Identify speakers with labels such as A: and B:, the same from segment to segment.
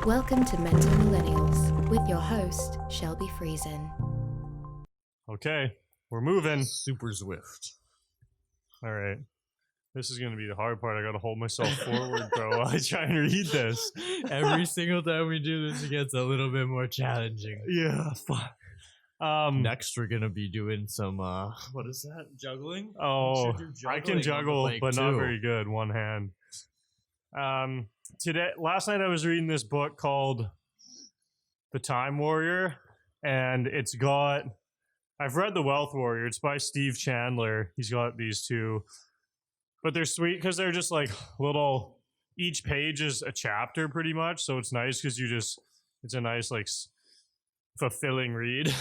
A: Welcome to Mental Millennials with your host, Shelby Friesen.
B: Okay, we're moving.
C: Super Zwift.
B: All right. This is going to be the hard part. I got to hold myself forward, bro, while I try and read this.
C: Every single time we do this, it gets a little bit more challenging.
B: Yeah, fuck.
C: Next, we're going to be doing some, what is that? Juggling?
B: Oh, I can juggle, but not
C: too.
B: very good. One hand. Last night I was reading this book called The Time Warrior, and I've read The Wealth Warrior. It's by Steve Chandler. He's got these two, but they're sweet because they're just like little, each page is a chapter pretty much. So it's nice because it's a nice, like, fulfilling read.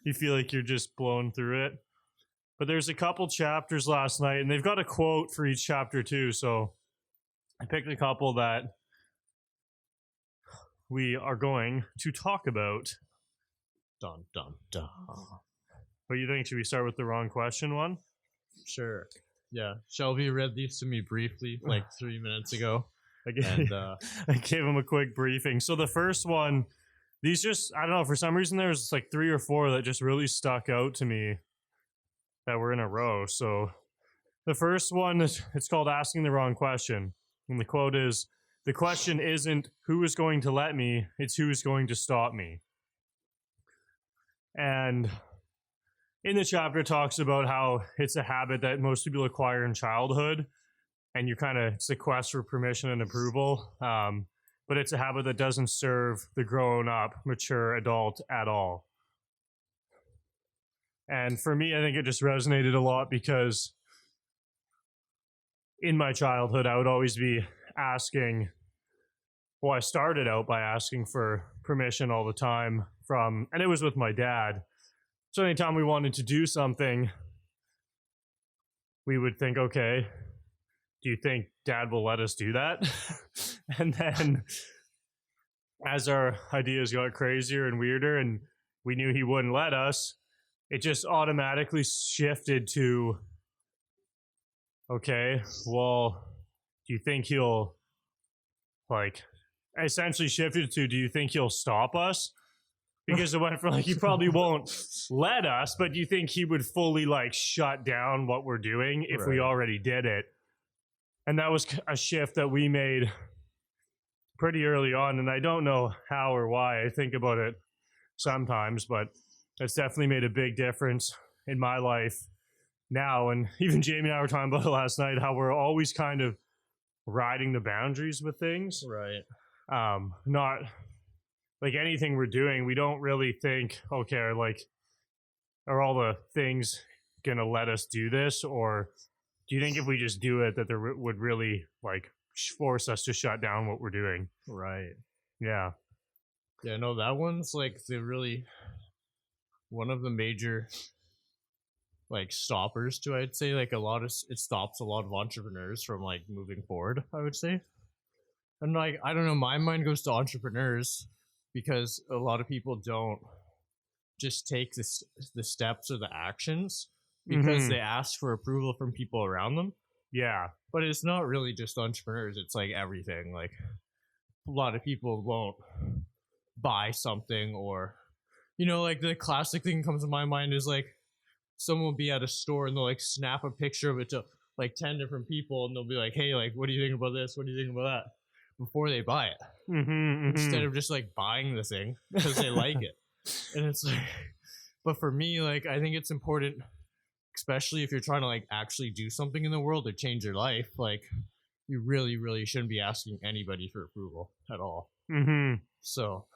B: You feel like you're just blown through it. But there's a couple chapters last night, and they've got a quote for each chapter too. So I picked a couple that we are going to talk about.
C: Dun, dun, dun.
B: What do you think? Should we start with the wrong question one?
C: Sure. Yeah. Shelby read these to me briefly like 3 minutes ago.
B: I gave him a quick briefing. So the first one, I don't know, for some reason there's like 3 or 4 that just really stuck out to me that were in a row. So the first one, it's called Asking the Wrong Question. And the quote is, "The question isn't who is going to let me, it's who is going to stop me." And in the chapter, it talks about how it's a habit that most people acquire in childhood, and it's a quest for permission and approval. But it's a habit that doesn't serve the grown-up, mature adult at all. And for me, I think it just resonated a lot because in my childhood, I would always be asking, I started out by asking for permission all the time and it was with my dad. So anytime we wanted to do something, we would think, okay, do you think dad will let us do that? And then as our ideas got crazier and weirder and we knew he wouldn't let us, it just automatically shifted to, okay, well, do you think he'll, essentially shifted to, do you think he'll stop us? Because it went from, he probably won't let us, but do you think he would fully, shut down what we're doing if we already did it? And that was a shift that we made pretty early on, and I don't know how or why. I think about it sometimes, but it's definitely made a big difference in my life now. And even Jamie and I were talking about it last night, how we're always kind of riding the boundaries with things.
C: Right.
B: Not like anything we're doing, we don't really think, okay, are all the things gonna let us do this? Or do you think if we just do it that there would really force us to shut down what we're doing?
C: Right.
B: Yeah.
C: Yeah, no, that one's one of the major stoppers to, I'd say, it stops a lot of entrepreneurs from moving forward, I would say. And I don't know, my mind goes to entrepreneurs because a lot of people don't just take the steps or the actions because they ask for approval from people around them.
B: Yeah.
C: But it's not really just entrepreneurs, it's everything. A lot of people won't buy something, or the classic thing that comes to my mind is someone will be at a store and they'll snap a picture of it to 10 different people, and they'll be like, hey, what do you think about this? What do you think about that? Before they buy it. Instead of just buying the thing because they like it. And it's but for me, I think it's important, especially if you're trying to actually do something in the world or change your life, you really, really shouldn't be asking anybody for approval at all. So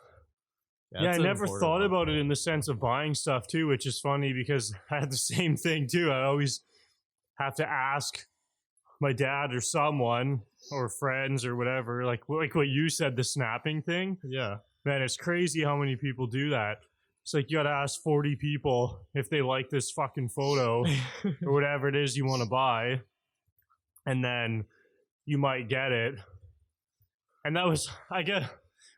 B: yeah, I never thought about it in the sense of buying stuff too, which is funny because I had the same thing too. I always have to ask my dad or someone or friends or whatever, like what you said, the snapping thing.
C: Yeah.
B: Man, it's crazy how many people do that. It's you got to ask 40 people if they like this fucking photo or whatever it is you want to buy. And then you might get it. And that was,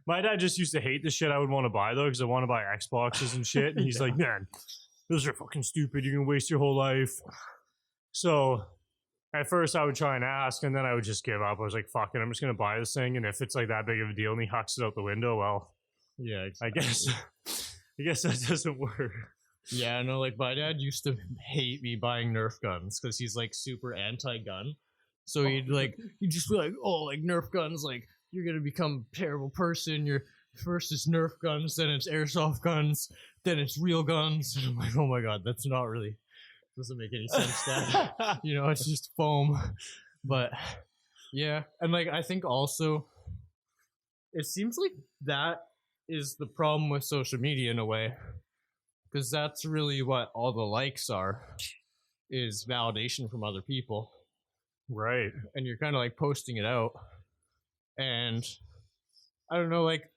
B: my dad just used to hate the shit I would want to buy though, because I want to buy Xboxes and shit. And he's like, man, those are fucking stupid. You're going to waste your whole life. So, at first I would try and ask, and then I would just give up. I was like, fuck it, I'm just going to buy this thing. And if it's like that big of a deal and he hucks it out the window, well,
C: Yeah,
B: I
C: exactly.
B: guess that doesn't work.
C: Yeah, no, like my dad used to hate me buying Nerf guns because he's like super anti-gun. So he'd just be like, oh, like Nerf guns, like you're gonna become a terrible person. You're first it's Nerf guns, then it's airsoft guns, then it's real guns. And I'm like, oh my god, that's not really doesn't make any sense, Dad. You know, it's just foam. But yeah, and like I think also it seems like that is the problem with social media in a way. Because that's really what all the likes are, is validation from other people.
B: Right.
C: And you're kind of like posting it out. And I don't know, like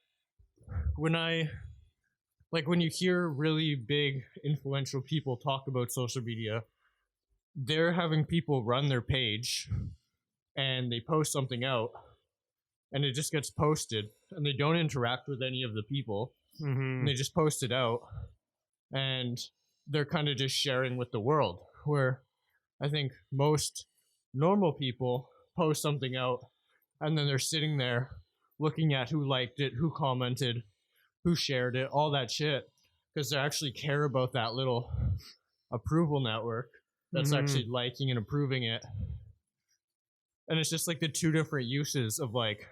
C: when you hear really big influential people talk about social media, they're having people run their page and they post something out and it just gets posted and they don't interact with any of the people.
B: Mm-hmm.
C: And they just post it out. And they're kind of just sharing with the world, where I think most normal people post something out and then they're sitting there looking at who liked it, who commented, who shared it, all that shit, because they actually care about that little approval network that's actually liking and approving it. And it's just like the two different uses of like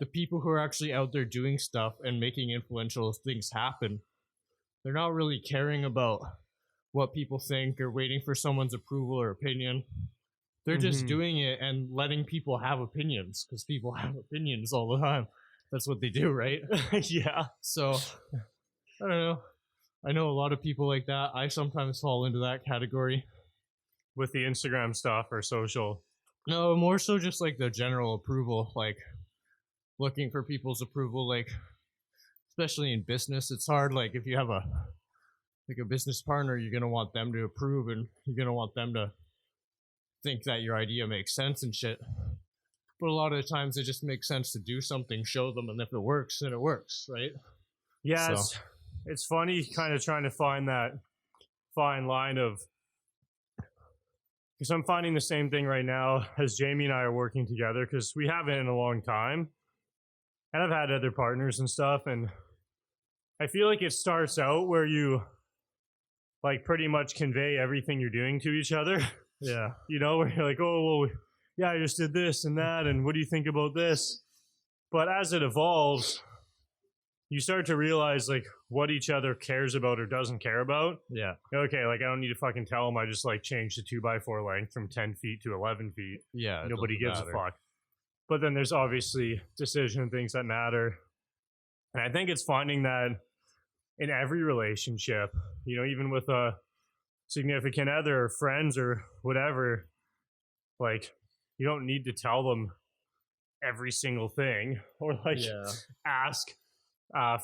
C: the people who are actually out there doing stuff and making influential things happen. They're not really caring about what people think or waiting for someone's approval or opinion. They're just doing it and letting people have opinions because people have opinions all the time. That's what they do, right?
B: Yeah.
C: So, I don't know. I know a lot of people like that. I sometimes fall into that category.
B: With the Instagram stuff or social.
C: No, more so just like the general approval, like looking for people's approval, like especially in business. It's hard, like if you have a business partner, you're going to want them to approve and you're going to want them to think that your idea makes sense and shit. But a lot of the times it just makes sense to do something, show them, and if it works, then it works, right?
B: Yeah,
C: So.
B: it's funny kind of trying to find that fine line of, because I'm finding the same thing right now as Jamie and I are working together, because we haven't in a long time. And I've had other partners and stuff, and I feel like it starts out where you like pretty much convey everything you're doing to each other.
C: Yeah.
B: You know, where you're like, oh, well, yeah, I just did this and that, and what do you think about this? But as it evolves, you start to realize like what each other cares about or doesn't care about.
C: Yeah.
B: Okay, like I don't need to fucking tell them I just like changed the 2x4 length from 10 feet to 11 feet.
C: Yeah.
B: Nobody gives a fuck. But then there's obviously decision things that matter. And I think it's finding that in every relationship, you know, even with a significant other or friends or whatever, like you don't need to tell them every single thing or like ask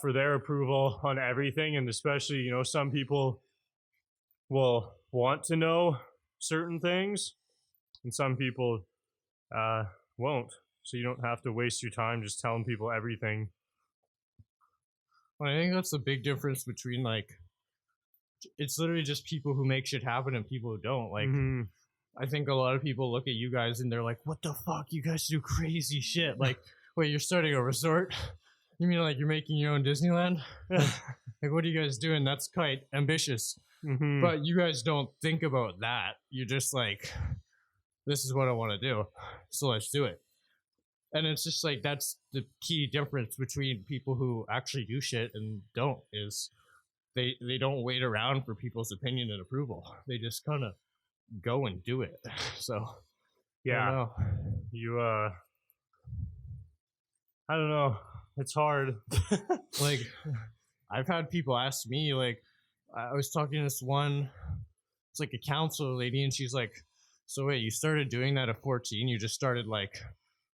B: for their approval on everything. And especially, you know, some people will want to know certain things and some people won't. So you don't have to waste your time just telling people everything.
C: Well, I think that's the big difference between like, it's literally just people who make shit happen and people who don't. Like, I think a lot of people look at you guys and they're like, what the fuck? You guys do crazy shit. Like, wait, you're starting a resort? You mean like you're making your own Disneyland? Like, what are you guys doing? That's quite ambitious. But you guys don't think about that. You're just like, this is what I want to do. So let's do it. And it's just like, that's the key difference between people who actually do shit and don't, is they don't wait around for people's opinion and approval. They just kind of go and do it. So,
B: yeah, I don't know. It's hard.
C: Like, I've had people ask me, like, I was talking to this one, it's like a counselor lady, and she's like, so wait, you started doing that at 14? You just started, like,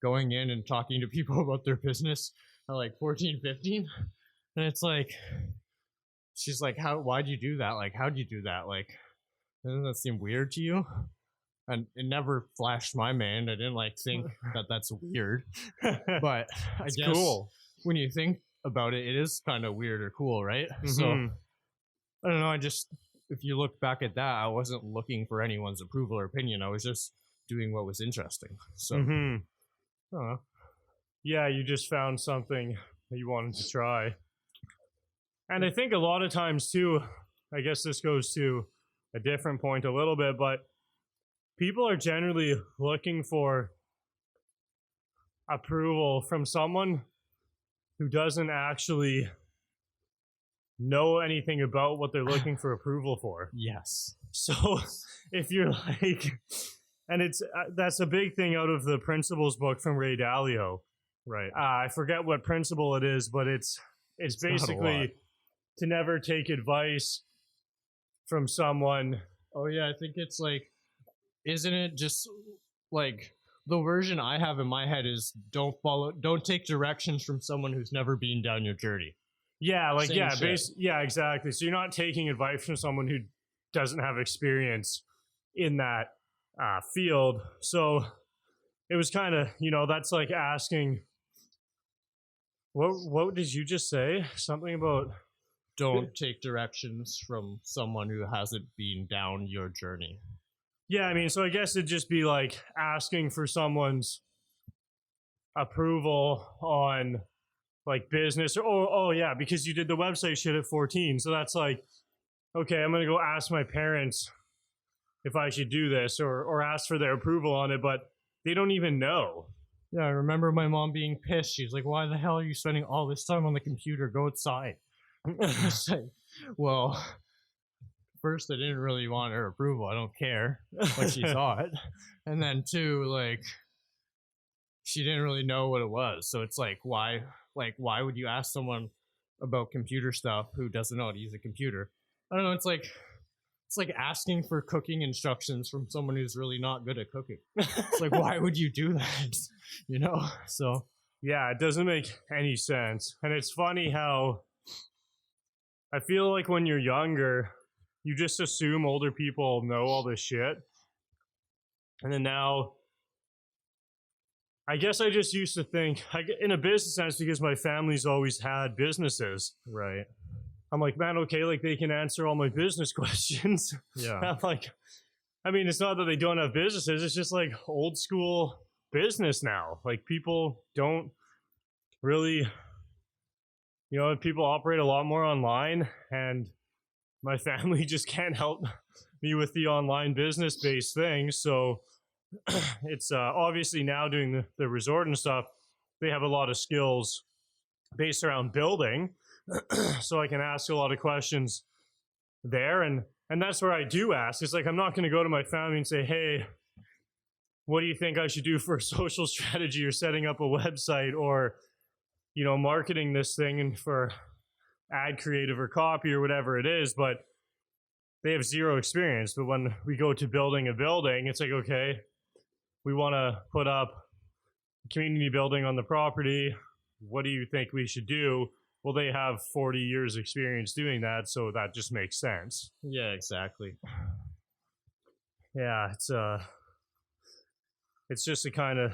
C: going in and talking to people about their business at, like, 14, 15? And it's like, she's like, why'd you do that? Like, how'd you do that? Like, doesn't that seem weird to you? And it never flashed my mind. I didn't, like, think that that's weird. But I guess
B: cool.
C: When you think about it, it is kind of weird or cool, right? So, I don't know, if you look back at that, I wasn't looking for anyone's approval or opinion. I was just doing what was interesting. So,
B: yeah, you just found something that you wanted to try. And I think a lot of times too, I guess this goes to a different point a little bit, but people are generally looking for approval from someone who doesn't actually know anything about what they're looking for approval for.
C: yes.
B: So if you're like, and it's that's a big thing out of the Principles book from Ray Dalio.
C: Right.
B: I forget what principle it is, but it's
C: not a lot.
B: basically to never take advice from someone.
C: Oh yeah, I think it's like, isn't it just like the version I have in my head is don't take directions from someone who's never been down your journey.
B: Yeah, like
C: Same shit.
B: yeah, exactly. So you're not taking advice from someone who doesn't have experience in that field. So it was kind of, that's like asking. What did you just say? Something about
C: Don't take directions from someone who hasn't been down your journey.
B: Yeah, I mean, so I guess it'd just be like asking for someone's approval on like business or oh yeah, because you did the website shit at 14. So that's like, okay, I'm gonna go ask my parents if I should do this or ask for their approval on it, but they don't even know.
C: Yeah, I remember my mom being pissed. She's like, why the hell are you spending all this time on the computer? Go outside. It's like, well, first, I didn't really want her approval. I don't care what she thought. And then two, like, she didn't really know what it was. So it's like, why would you ask someone about computer stuff who doesn't know how to use a computer? I don't know. It's like asking for cooking instructions from someone who's really not good at cooking. It's like, why would you do that? So
B: yeah, it doesn't make any sense. And it's funny how I feel like when you're younger, you just assume older people know all this shit. And then now, I guess I just used to think, in a business sense, because my family's always had businesses.
C: right.
B: I'm like, man, okay, like they can answer all my business questions.
C: Yeah.
B: I'm like, I mean, it's not that they don't have businesses. It's just like old school business now. Like people don't really, people operate a lot more online, and my family just can't help me with the online business based things. So it's obviously now doing the resort and stuff, they have a lot of skills based around building. So I can ask a lot of questions there. And that's where I do ask. It's like, I'm not going to go to my family and say, hey, what do you think I should do for a social strategy or setting up a website or, marketing this thing and for ad creative or copy or whatever it is, but they have zero experience. But when we go to building a building, it's like, okay, we want to put up a community building on the property. What do you think we should do? Well, they have 40 years experience doing that, so that just makes sense.
C: Yeah, exactly.
B: Yeah, it's just a kind of,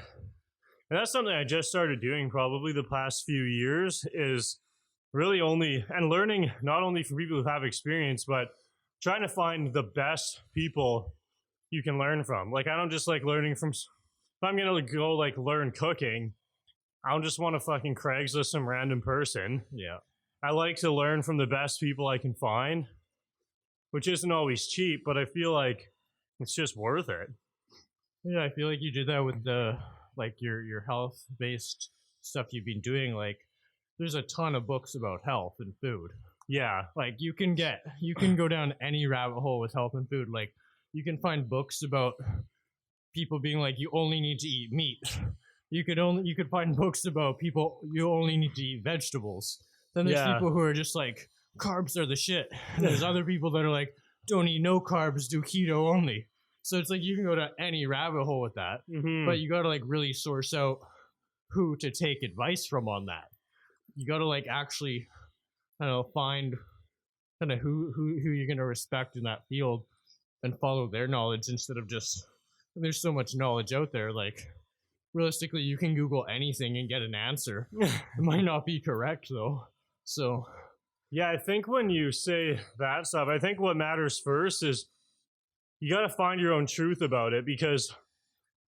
B: and that's something I just started doing probably the past few years, is really only, and learning not only from people who have experience, but trying to find the best people you can learn from. Like, I don't just like learning from, if I'm going to go like learn cooking, I don't just want to fucking Craigslist some random person.
C: Yeah.
B: I like to learn from the best people I can find, which isn't always cheap, but I feel like it's just worth it.
C: Yeah, I feel like you did that with the your health based stuff you've been doing. Like, there's a ton of books about health and food.
B: Yeah.
C: Like you can go down any rabbit hole with health and food. Like you can find books about people being like, you only need to eat meat. You could find books about people, you only need to eat vegetables. Then there's people who are just like, carbs are the shit. And there's other people that are like, don't eat no carbs, do keto only. So it's like you can go to any rabbit hole with that, but you got to like really source out who to take advice from on that. You got to like actually, I don't know, find kind of who you're going to respect in that field and follow their knowledge instead of just, there's so much knowledge out there. Like realistically, you can Google anything and get an answer. It might not be correct though. So
B: yeah, I think when you say that stuff, I think what matters first is you got to find your own truth about it, because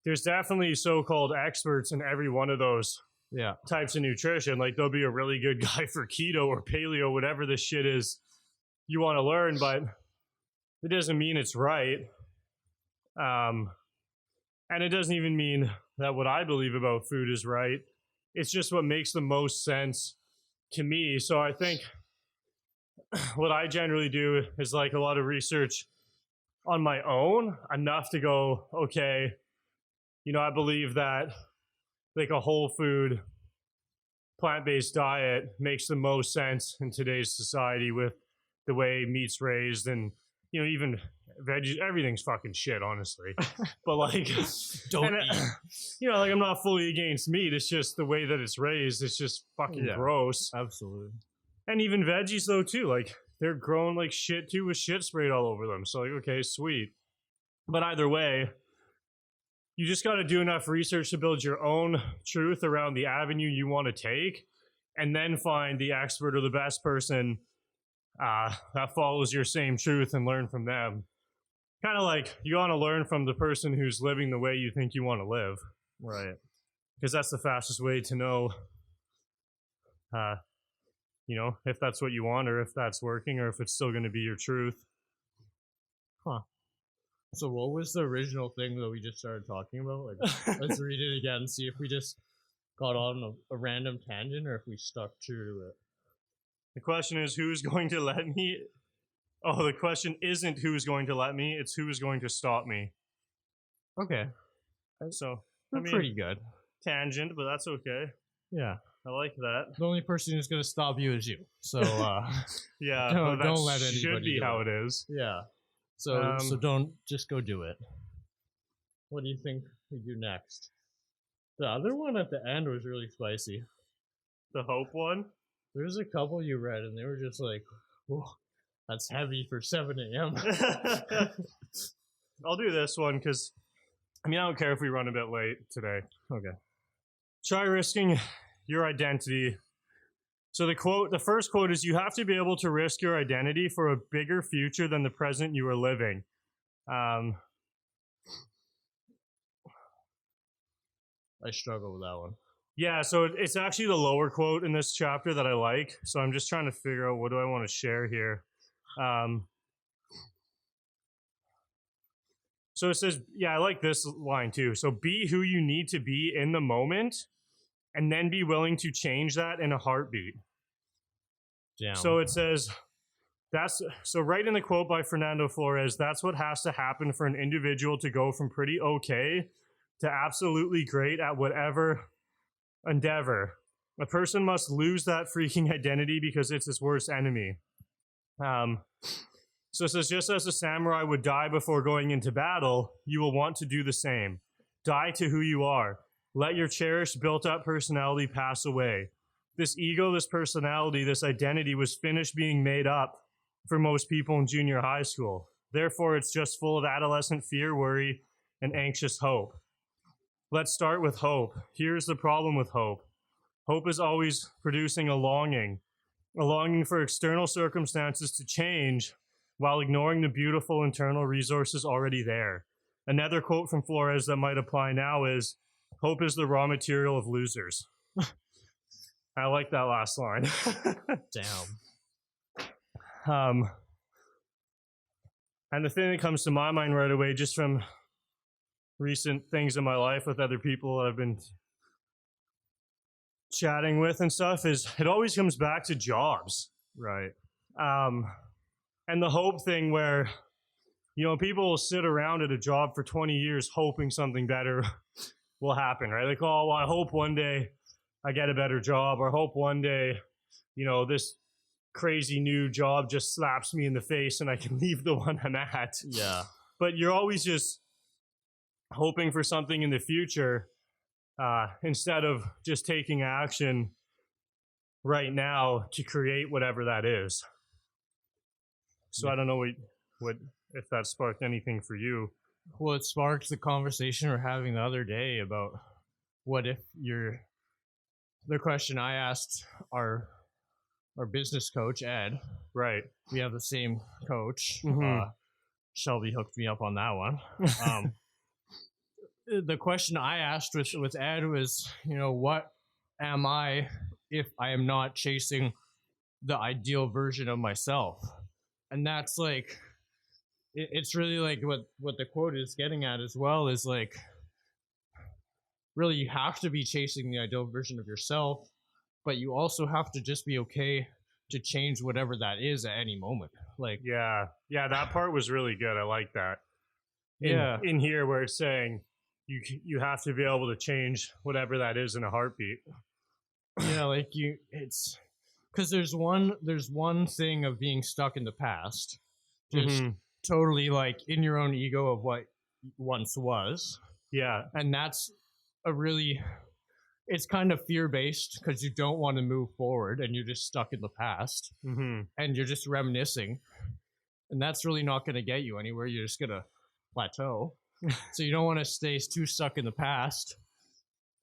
B: there's definitely so-called experts in every one of those
C: Yeah.
B: types of nutrition. Like there'll be a really good guy for keto or paleo, whatever this shit is you want to learn, but it doesn't mean it's right. And it doesn't even mean that what I believe about food is right. It's just what makes the most sense to me. So I think what I generally do is like a lot of research on my own, enough to go, okay, you know, I believe that like a whole food, plant-based diet makes the most sense in today's society with the way meat's raised, and, you know, even veggies, everything's fucking shit, honestly. But like,
C: Don't eat.
B: you know, like I'm not fully against meat. It's just the way that it's raised. It's just fucking gross.
C: Absolutely.
B: And even veggies though too, like they're grown like shit too, with shit sprayed all over them. So like, okay, sweet. But either way, you just got to do enough research to build your own truth around the avenue you want to take, and then find the expert or the best person that follows your same truth and learn from them. Kind of like you want to learn from the person who's living the way you think you want to live.
C: Right.
B: Because that's the fastest way to know, you know, if that's what you want, or if that's working, or if it's still going to be your truth.
C: Huh. So what was the original thing that we just started talking about? Like, let's read it again and see if we just got on a random tangent or if we stuck true to it.
B: The question is, who's going to let me? Oh, the question isn't who's going to let me, it's who is going to stop me.
C: Okay.
B: So,
C: We're pretty good.
B: Tangent, but that's okay.
C: Yeah.
B: I like that.
C: The only person who's going to stop you is you. So,
B: Yeah,
C: don't
B: that
C: let anybody
B: should be
C: do
B: how
C: it.
B: it is.
C: yeah. So don't just go do it. What do you think we do next? The other one at the end was really spicy.
B: The hope one?
C: There's a couple you read and they were just like, whoa, that's heavy for 7 a.m.
B: I'll do this one because, I mean, I don't care if we run a bit late today.
C: Okay.
B: Try risking your identity. So the first quote is, you have to be able to risk your identity for a bigger future than the present you are living.
C: I struggle with that one.
B: Yeah, so it's actually the lower quote in this chapter that I like. So I'm just trying to figure out what do I want to share here. So it says, yeah, I like this line too. So be who you need to be in the moment, and then be willing to change that in a heartbeat.
C: Damn.
B: So it says, so right in the quote by Fernando Flores, that's what has to happen for an individual to go from pretty okay to absolutely great at whatever endeavor. A person must lose that freaking identity because it's his worst enemy. So it says, just as a samurai would die before going into battle, you will want to do the same. Die to who you are. Let your cherished, built-up personality pass away. This ego, this personality, this identity was finished being made up for most people in junior high school. Therefore, it's just full of adolescent fear, worry, and anxious hope. Let's start with hope. Here's the problem with hope. Hope is always producing a longing for external circumstances to change while ignoring the beautiful internal resources already there. Another quote from Flores that might apply now is, hope is the raw material of losers. I like that last line.
C: Damn.
B: And the thing that comes to my mind right away, just from recent things in my life with other people that I've been chatting with and stuff, is it always comes back to jobs.
C: Right.
B: And the hope thing where, you know, people will sit around at a job for 20 years hoping something better will happen, right? Like, oh, well, I hope one day I get a better job, or hope one day, you know, this crazy new job just slaps me in the face and I can leave the one I'm at.
C: Yeah.
B: But you're always just hoping for something in the future instead of just taking action right now to create whatever that is. So I don't know what if that sparked anything for you.
C: Well, it sparked the conversation we're having the other day about what if the question I asked our business coach, Ed.
B: Right.
C: We have the same coach.
B: Mhm.
C: Shelby hooked me up on that one. the question I asked with Ed was, what am I if I am not chasing the ideal version of myself? And that's like, it's really like what the quote is getting at as well, is like, really, you have to be chasing the ideal version of yourself, but you also have to just be okay to change whatever that is at any moment. Like,
B: yeah, that part was really good. I like that. In here where it's saying you have to be able to change whatever that is in a heartbeat.
C: Yeah, like it's because there's one thing of being stuck in the past, just totally like in your own ego of what once was.
B: Yeah,
C: and that's it's kind of fear-based because you don't want to move forward and you're just stuck in the past, and you're just reminiscing, and that's really not going to get you anywhere. You're just going to plateau. So you don't want to stay too stuck in the past,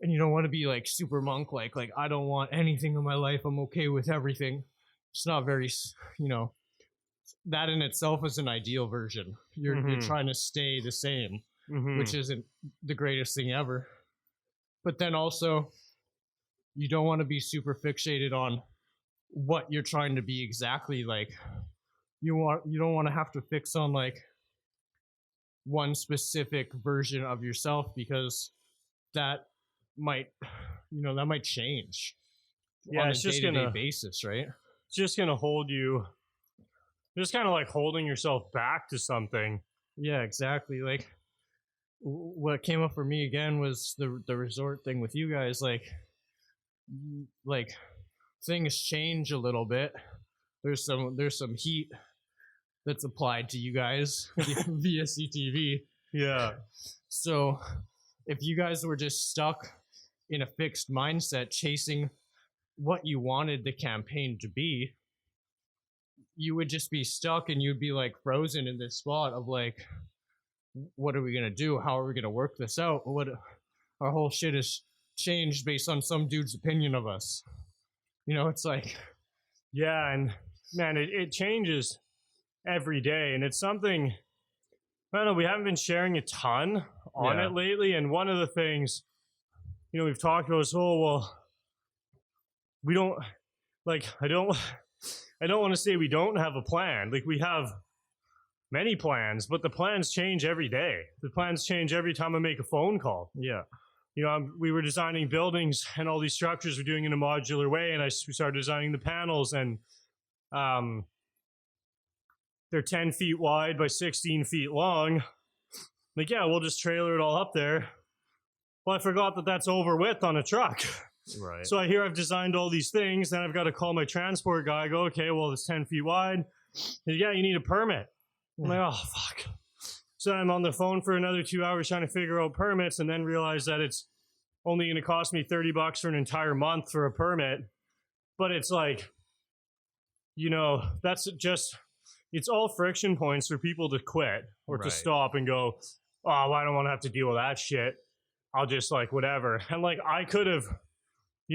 C: and you don't want to be like super monk like I don't want anything in my life, I'm okay with everything. It's not very, that in itself is an ideal version. You're trying to stay the same, which isn't the greatest thing ever. But then also, you don't want to be super fixated on what you're trying to be exactly. Like, you don't want to have to fix on like one specific version of yourself, because that might change on a day-to-day basis, right?
B: It's just gonna hold you, just kind of like holding yourself back to something.
C: Yeah, exactly. Like, what came up for me again was the resort thing with you guys. Like things change a little bit. There's some heat that's applied to you guys via CTV.
B: Yeah.
C: So if you guys were just stuck in a fixed mindset chasing what you wanted the campaign to be, you would just be stuck, and you'd be like frozen in this spot of like, what are we going to do? How are we going to work this out? Our whole shit is changed based on some dude's opinion of us. It's like,
B: yeah. And man, it changes every day. And it's something, I don't know, we haven't been sharing a ton on it lately. And one of the things, we've talked about is, we don't, like, I don't want to say we don't have a plan. Like, we have many plans, but the plans change every day. The plans change every time I make a phone call.
C: Yeah.
B: We were designing buildings and all these structures we're doing in a modular way, and we started designing the panels, and they're 10 feet wide by 16 feet long. Like, yeah, we'll just trailer it all up there. Well, I forgot that that's over width on a truck.
C: Right.
B: So I've designed all these things, then I've got to call my transport guy, go, okay, well, it's 10 feet wide. Yeah, you need a permit. I'm like, oh, fuck. So I'm on the phone for another 2 hours trying to figure out permits, and then realize that it's only going to cost me $30 for an entire month for a permit. But it's like, that's just, it's all friction points for people to quit or to stop and go, oh, well, I don't want to have to deal with that shit. I'll just like, whatever. And like, I could have,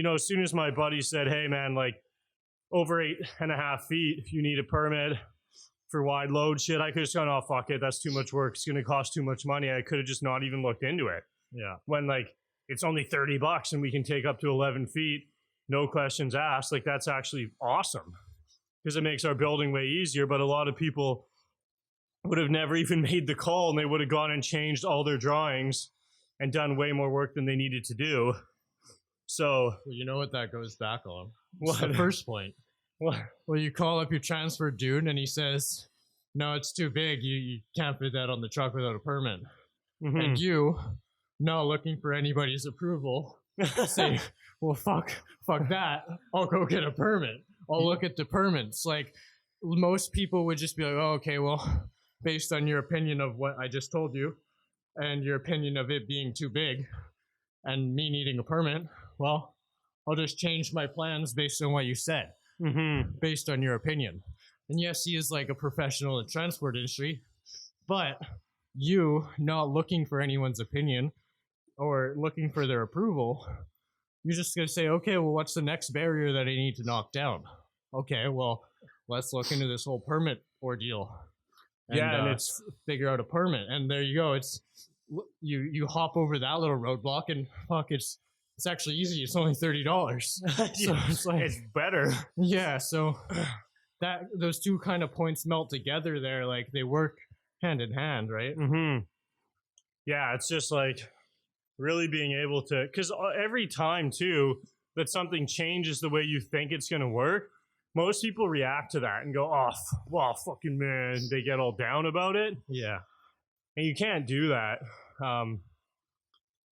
B: as soon as my buddy said, hey man, like over 8.5 feet, if you need a permit for wide load shit, I could have just gone, oh, fuck it, that's too much work. It's going to cost too much money. I could have just not even looked into it.
C: Yeah.
B: When like, it's only $30 and we can take up to 11 feet, no questions asked. Like, that's actually awesome because it makes our building way easier. But a lot of people would have never even made the call, and they would have gone and changed all their drawings and done way more work than they needed to do. So,
C: well, you know what that goes back on?
B: What?
C: The first point.
B: What?
C: Well, you call up your transfer dude and he says, no, it's too big. You can't fit that on the truck without a permit. And you, not looking for anybody's approval, say, well, fuck that. I'll go get a permit. I'll look at the permits. Like, most people would just be like, oh, okay, well, based on your opinion of what I just told you and your opinion of it being too big and me needing a permit, well, I'll just change my plans based on what you said, based on your opinion. And yes, he is like a professional in the transport industry, but you not looking for anyone's opinion or looking for their approval, you're just going to say, okay, well, what's the next barrier that I need to knock down? Okay, well, let's look into this whole permit ordeal. And,
B: and it's
C: figure out a permit. And there you go. It's you hop over that little roadblock and fuck, it's actually easy. It's only $30. So it's like,
B: It's better.
C: yeah. So that those two kind of points melt together there, like they work hand in hand, right?
B: Mm-hmm. Yeah, it's just like really being able to, because every time too that something changes the way you think it's going to work, most people react to that and go, "Oh, well, fucking man," they get all down about it.
C: Yeah.
B: And you can't do that,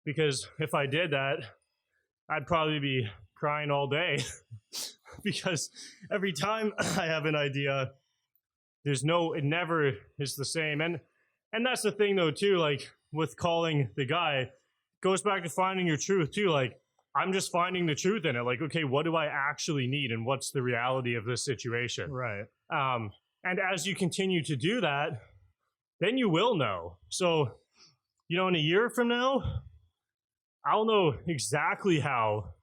B: because if I did that, I'd probably be crying all day because every time I have an idea, it never is the same. And that's the thing though too, like with calling the guy, it goes back to finding your truth too. Like I'm just finding the truth in it. Like, okay, what do I actually need and what's the reality of this situation?
C: Right.
B: And as you continue to do that, then you will know. So, in a year from now, I'll know exactly how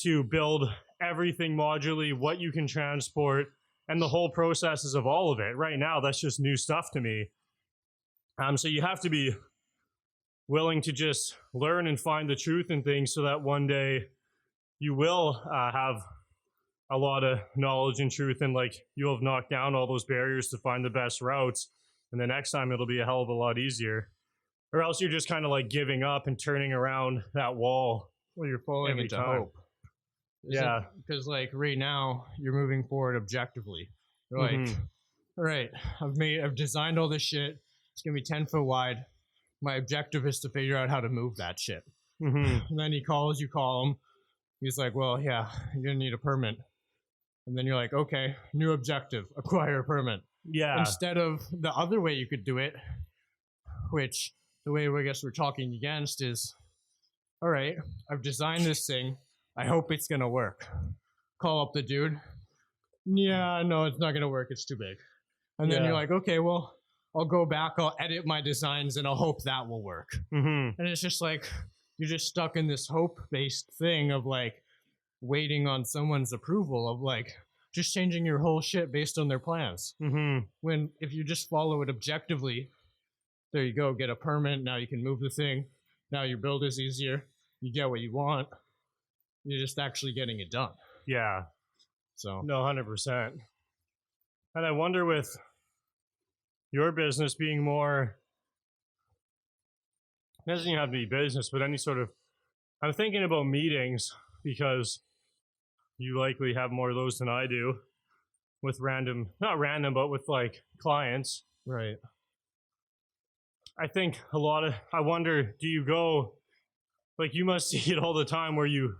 B: to build everything modularly, what you can transport, and the whole processes of all of it. Right now, that's just new stuff to me. So you have to be willing to just learn and find the truth in things so that one day you will have a lot of knowledge and truth, and like you'll have knocked down all those barriers to find the best routes. And the next time it'll be a hell of a lot easier. Or else you're just kind of like giving up and turning around that wall.
C: Well, you're falling
B: Every
C: into
B: time.
C: hope.
B: Yeah.
C: Because like right now you're moving forward objectively. You're like, all right, I've designed all this shit. It's gonna be 10 foot wide. My objective is to figure out how to move that shit. And then you call him. He's like, well, yeah, you're gonna need a permit. And then you're like, okay, new objective, acquire a permit.
B: Yeah.
C: Instead of the other way you could do it, which the way I guess we're talking against is, all right, I've designed this thing. I hope it's going to work. Call up the dude. Yeah, no, it's not going to work. It's too big. And then you're like, okay, well, I'll go back. I'll edit my designs and I'll hope that will work. And it's just like, you're just stuck in this hope-based thing of like waiting on someone's approval of like, just changing your whole shit based on their plans. When if you just follow it objectively, there you go, get a permit. Now you can move the thing. Now your build is easier. You get what you want. You're just actually getting it done.
B: Yeah.
C: So
B: No, 100%. And I wonder with your business being more, it doesn't even have to be business, but any sort of, I'm thinking about meetings because you likely have more of those than I do with not random, but with like clients.
C: right.
B: I think I wonder, do you go, like you must see it all the time where you're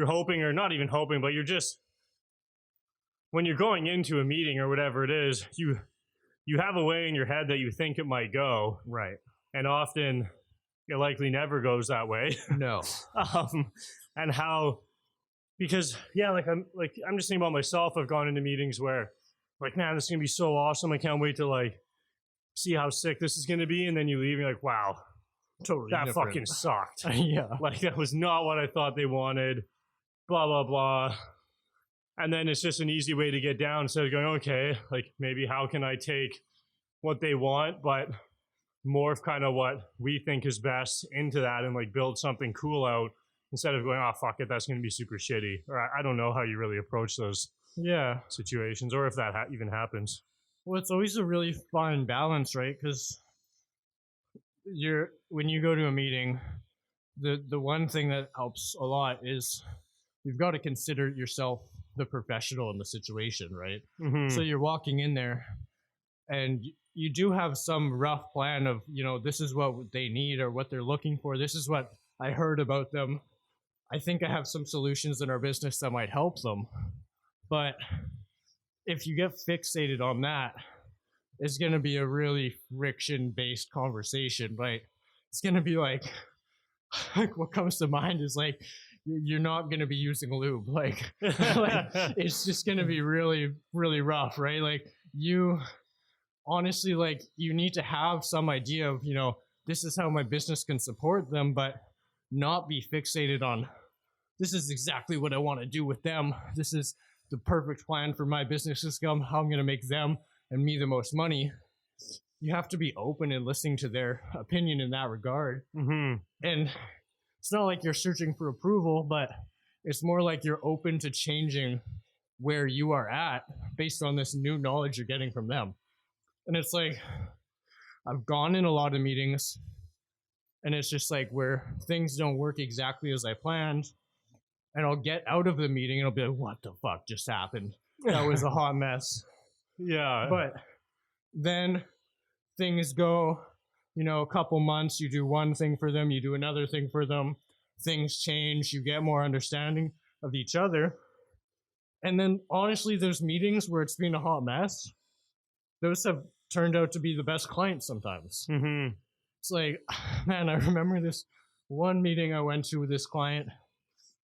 B: hoping, or not even hoping, but you're just, when you're going into a meeting or whatever it is, you have a way in your head that you think it might go.
C: Right.
B: And often it likely never goes that way.
C: No.
B: And how, because yeah, I'm just thinking about myself. I've gone into meetings where like, man, this is gonna be so awesome. I can't wait to like see how sick this is gonna be. And then you leave and you're like, wow,
C: Totally
B: that
C: different.
B: fucking sucked.
C: Yeah.
B: Like that was not what I thought they wanted. Blah, blah, blah. And then it's just an easy way to get down instead of going, okay, like maybe how can I take what they want, but morph kind of what we think is best into that and like build something cool out instead of going, oh, fuck it, that's going to be super shitty. Or I don't know how you really approach those situations or if that even happens.
C: Well, it's always a really fine balance, right? Because when you go to a meeting, the one thing that helps a lot is you've got to consider yourself the professional in the situation, right? So you're walking in there and you do have some rough plan of, this is what they need or what they're looking for. This is what I heard about them. I think I have some solutions in our business that might help them. But if you get fixated on that, it's going to be a really friction-based conversation, right? It's going to be like what comes to mind is like, you're not going to be using lube. Like it's just going to be really, really rough, right? Like you honestly, like you need to have some idea of, this is how my business can support them, but not be fixated on, this is exactly what I want to do with them. This is the perfect plan for my business system, how I'm going to make them and me the most money. you have to be open and listening to their opinion in that regard.
B: Mm-hmm.
C: And it's not like you're searching for approval, but it's more like you're open to changing where you are at based on this new knowledge you're getting from them. And it's like, I've gone in a lot of meetings, and it's just like where things don't work exactly as I planned. And I'll get out of the meeting and I'll be like, what the fuck just happened? That was a hot mess.
B: Yeah.
C: But then things go, a couple months, you do one thing for them, you do another thing for them, things change, you get more understanding of each other. And then honestly, there's meetings where it's been a hot mess. Those have turned out to be the best clients sometimes.
B: Mm-hmm.
C: It's like, man, I remember this one meeting I went to with this client.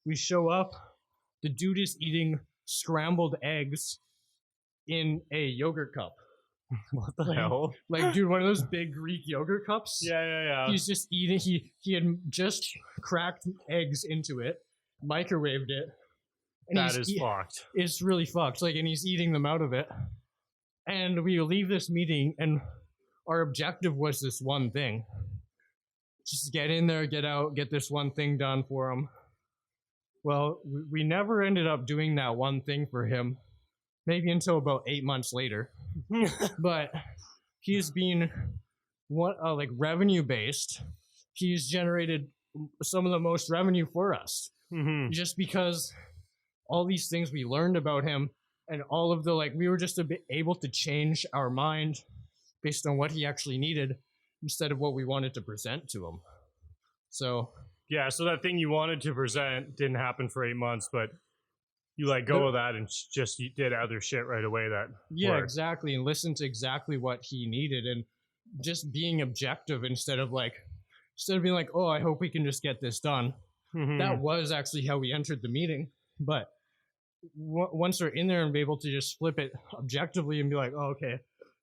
C: We show up, the dude is eating scrambled eggs in a yogurt cup.
B: What the hell?
C: Like, dude, one of those big Greek yogurt cups.
B: Yeah.
C: He's just eating. He had just cracked eggs into it, microwaved it. And
B: That is fucked.
C: It's really fucked. Like, and he's eating them out of it. And we leave this meeting, and our objective was this one thing: just get in there, get out, get this one thing done for him. Well, we never ended up doing that one thing for him, maybe until about 8 months later. But he's been like revenue based. He's generated some of the most revenue for us, just because all these things we learned about him, and all of the we were just able to change our mind based on what he actually needed instead of what we wanted to present to him. So
B: yeah, so that thing you wanted to present didn't happen for 8 months, but you let go of that and just you did other shit right away.
C: Yeah, exactly, and listen to exactly what he needed, and just being objective instead of being like, oh, I hope we can just get this done. That was actually how we entered the meeting. But once we're in there and be able to just flip it objectively and be like, oh, okay,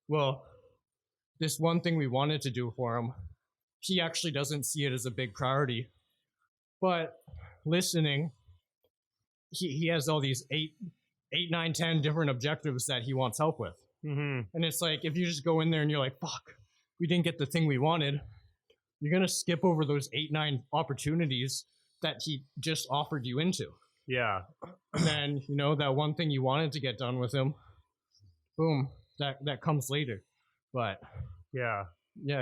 C: well, this one thing we wanted to do for him, he actually doesn't see it as a big priority. But listening, he has all these 8, 9, 10 different objectives that he wants help with. And it's like, if you just go in there and you're like, fuck, we didn't get the thing we wanted, you're going to skip over those 8, 9 opportunities that he just offered you into.
B: Yeah.
C: And then, that one thing you wanted to get done with him, boom, that comes later. But yeah,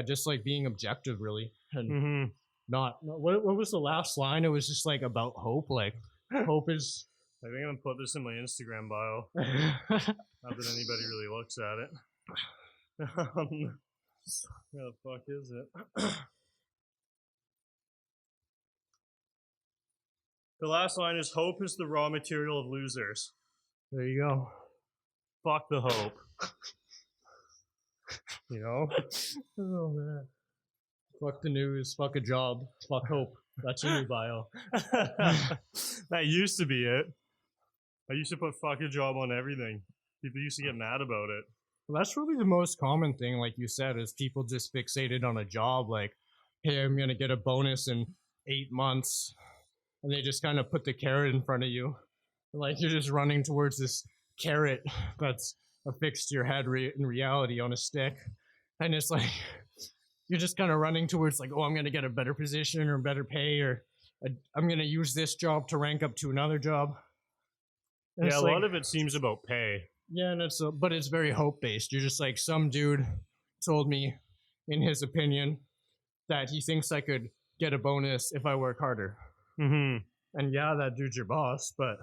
C: just like being objective, really. And not what was the last line? It was just like about hope. Like, hope is.
B: I think I'm gonna put this in my Instagram bio. Not that anybody really looks at it. Where the fuck is it? The last line is, hope is the raw material of losers.
C: There you go.
B: Fuck the hope.
C: Oh, man. Fuck the news. Fuck a job. Fuck hope. That's your new bio.
B: That used to be it. I used to put fuck a job on everything. People used to get mad about it.
C: Well, that's really the most common thing, like you said, is people just fixated on a job. Like, hey, I'm going to get a bonus in 8 months. And they just kind of put the carrot in front of you. Like, you're just running towards this carrot that's affixed to your head in reality on a stick. And it's like, you're just kind of running towards like, oh, I'm going to get a better position or better pay, or I'm going to use this job to rank up to another job. And
B: yeah, a lot of it seems about pay.
C: Yeah, and but it's very hope-based. You're just like, some dude told me, in his opinion, that he thinks I could get a bonus if I work harder. And yeah, that dude's your boss, but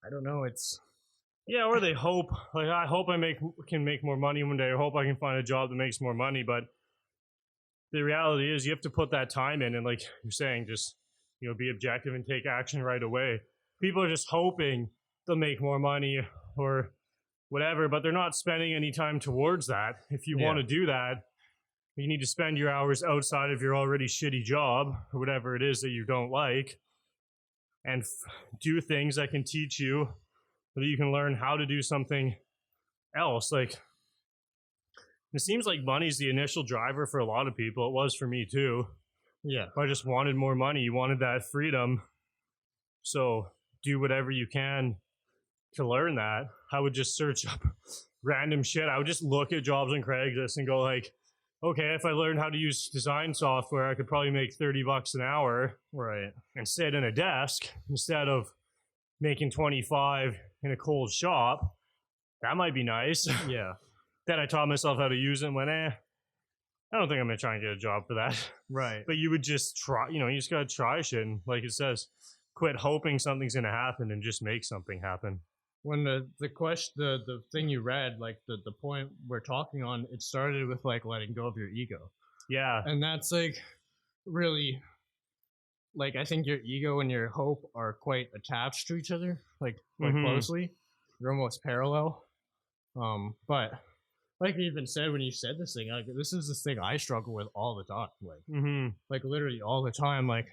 C: I don't know. It's
B: or they hope. Like, I hope I can make more money one day. I hope I can find a job that makes more money. But the reality is, you have to put that time in, and like you're saying, just be objective and take action right away. People are just hoping they'll make more money or whatever, but they're not spending any time towards that. If you want to do that, you need to spend your hours outside of your already shitty job or whatever it is that you don't like, and do things that can teach you so that you can learn how to do something else. Like, it seems like money's the initial driver for a lot of people. It was for me too.
C: Yeah.
B: I just wanted more money. You wanted that freedom. So do whatever you can to learn that. I would just search up random shit. I would just look at jobs on Craigslist and go like, okay, if I learned how to use design software, I could probably make $30 an hour,
C: Right.
B: and sit in a desk instead of making 25 in a cold shop. That might be nice.
C: Yeah.
B: Then I taught myself how to use it and went, I don't think I'm going to try and get a job for that.
C: Right.
B: But you would just try, you just got to try shit. And like it says, quit hoping something's going to happen and just make something happen.
C: When the thing you read, like the point we're talking on, it started with like letting go of your ego.
B: Yeah.
C: And that's like really, like, I think your ego and your hope are quite attached to each other, like quite closely. They're almost parallel. But like you even said when you said this thing, like this is this thing I struggle with all the time, like literally all the time. Like,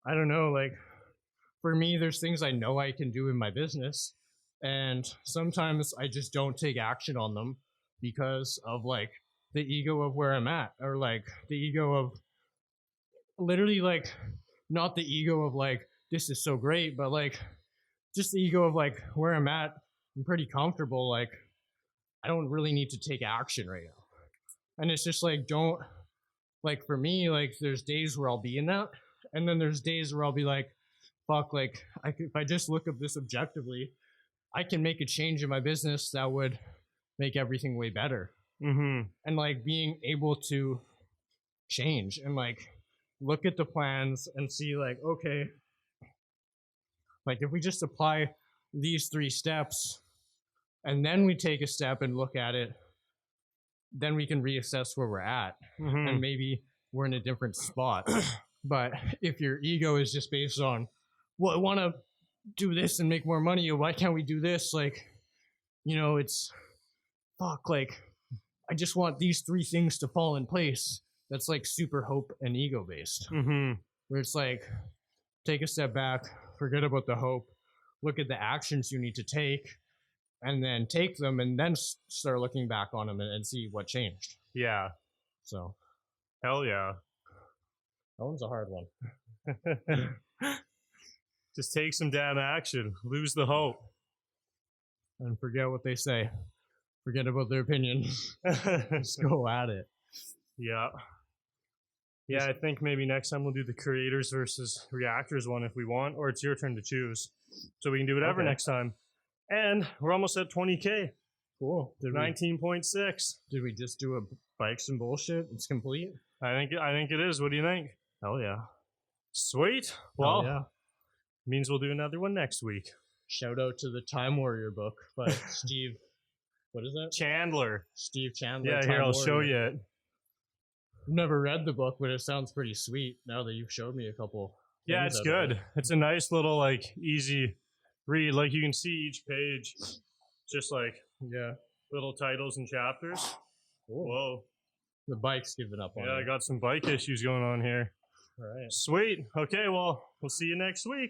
C: I don't know, like for me, there's things I know I can do in my business, and sometimes I just don't take action on them because of like the ego of where I'm at, or like the ego of literally like not the ego of like this is so great, but like just the ego of like where I'm at. I'm pretty comfortable. Like I don't really need to take action right now, and it's just like don't like for me, like there's days where I'll be in that, and then there's days where I'll be like, fuck, like if I just look at this objectively, I can make a change in my business that would make everything way better. And like being able to change and like look at the plans and see like, okay, like if we just apply these 3 steps and then we take a step and look at it, then we can reassess where we're at, and maybe we're in a different spot. But if your ego is just based on, well, I want to do this and make more money, or why can't we do this? Like, it's fuck, like, I just want these 3 things to fall in place. That's like super hope and ego based. Where it's like, take a step back, forget about the hope, look at the actions you need to take, and then take them, and then start looking back on them and see what changed.
B: Yeah.
C: So.
B: Hell yeah.
C: That one's a hard one.
B: Just take some damn action. Lose the hope.
C: And forget what they say. Forget about their opinion. Just go at it.
B: Yeah. Yeah, I think maybe next time we'll do the creators versus reactors one if we want, or it's your turn to choose. So we can do whatever next time. And we're almost at 20K.
C: Cool.
B: 19.6.
C: Did we just do a bikes and bullshit? It's complete?
B: I think it is. What do you think?
C: Hell yeah.
B: Sweet. Well,
C: yeah.
B: Means we'll do another one next week.
C: Shout out to the Time Warrior book by Steve. What is that?
B: Chandler.
C: Steve Chandler.
B: Yeah, here, I'll show you it.
C: I've never read the book, but it sounds pretty sweet now that you've showed me a couple.
B: Yeah, it's good. It's a nice little, like, easy read. Like, you can see each page, just like, little titles and chapters.
C: Cool.
B: Whoa.
C: The bike's giving up on
B: Yeah,
C: me.
B: I got some bike issues going on here.
C: All right.
B: Sweet. Okay, well, we'll see you next week.